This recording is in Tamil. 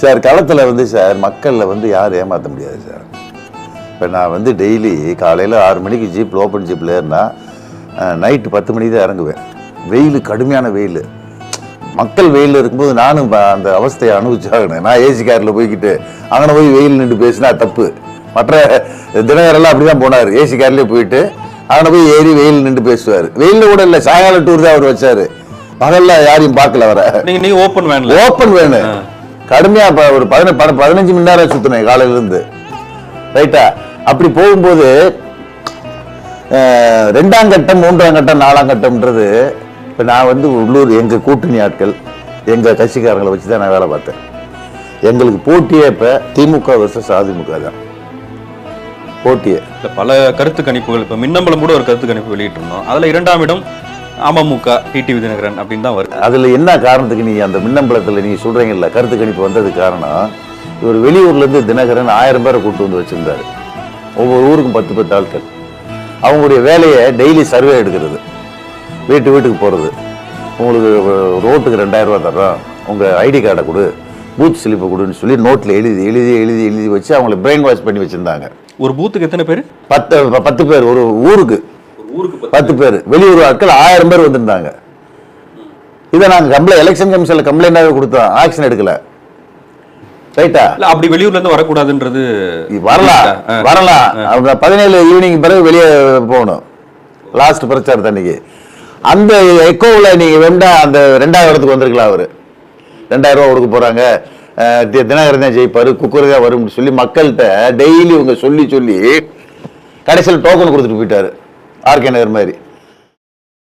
சார் களத்தில் வந்து சார் மக்களில் வந்து யாரும் ஏமாற்ற முடியாது சார். இப்போ நான் வந்து டெய்லி காலையில் 6 மணிக்கு ஜீப்பில் ஓப்பன் ஜீப்பில் ஏறினா நைட்டு 10 மணிக்கு தான் இறங்குவேன். வெயில், கடுமையான வெயில். மக்கள் வெயிலில் இருக்கும்போது நானும் அந்த அவஸ்தையை அனுபவிச்சாகணும். நான் ஏசி காரில் போய்கிட்டு அங்கே போய் வெயில் நின்று பேசினா தப்பு. மற்ற தினகரெல்லாம் அப்படி தான் போனார். ஏசி கார்லேயே போயிட்டு அங்கே போய் ஏறி வெயில் நின்று பேசுவார். வெயிலில் கூட இல்லை, சாயங்காலம் டூர் தான் அவர் வச்சார். பகல்ல யாரையும் பார்க்கல. வர நீங்க ஓப்பன் வேணும் கடுமையா ஒரு 15 மணி நேரம் சுத்தினேன் காலையில இருந்து. ரைட்டா? அப்படி போகும்போது 2ஆம் கட்டம், 3ஆம் கட்டம், 4ஆம் கட்டம்ன்றது இப்போ நான் வந்து உள்ளூர் எங்கள் கூட்டணி ஆட்கள், எங்கள் கட்சிக்காரங்களை வச்சு தான் நான் வேலை பார்த்தேன். எங்களுக்கு போட்டியே இப்போ திமுக வர்சஸ் அதிமுக தான் போட்டியே. பல கருத்து கணிப்புகள், இப்போ மின்னம்பலம் கூட ஒரு கருத்து கணிப்பு வெளியிட்டிருந்தோம். அதில் 2ஆம் இடம் அமமுக, டிடிவி தினகரன் அப்படின்னு தான் வருது. அதில் என்ன காரணத்துக்கு நீங்கள் அந்த மின்னம்பலத்தில் நீங்கள் சொல்கிறீங்கல்ல கருத்து கணிப்பு வந்ததுக்கு காரணம், இவர் வெளியூர்லேருந்து தினகரன் 1000 பேரை கூப்பிட்டு வந்து வச்சுருந்தாரு. ஒவ்வொரு ஊருக்கும் 10 ஆட்கள். அவங்களுடைய வேலையை டெய்லி சர்வே எடுக்கிறது, வீட்டுக்கு போகிறது. உங்களுக்கு ரோட்டுக்கு 2000 ரூபா தர்றோம், உங்கள் ஐடி கார்டை கொடு, பூத் ஸ்லிப்பை கொடுன்னு சொல்லி நோட்டில் எழுதி வச்சு அவங்கள பிரெயின் வாஷ் பண்ணி வச்சுருந்தாங்க. ஒரு பூத்துக்கு எத்தனை பேர்? 10 பேர். ஒரு ஊருக்கு 10 பேர். வெளியூர் ஆட்கள் 1000 பேர் வந்திருந்தாங்க. இதை நாங்கள் எலெக்ஷன் கமிஷன்ல கம்ப்ளைண்டாகவே கொடுத்தோம், ஆக்ஷன் எடுக்கல. ரைட்டா? அப்படி வெளியூர்ல இருந்து வரக்கூடாதுன்றது. வரலாம். அவங்க 17 ஈவினிங் பிறகு வெளியே போகணும். லாஸ்ட் பிரச்சாரத்தை அன்னைக்கு அந்த எக்கோவில் நீங்க வேண்டா அந்த 2ஆவது இடத்துக்கு வந்திருக்கலாம். அவரு 2000 ரூபா கொடுக்க போறாங்க, தினகரன் தான் ஜெயிப்பாரு, குக்கர் தான் வரும்னு சொல்லி மக்கள்கிட்ட டெய்லி இவங்க சொல்லி கடைசியில் டோக்கன் கொடுத்துட்டு போயிட்டாரு. ஆர்கே நகர் மாதிரி.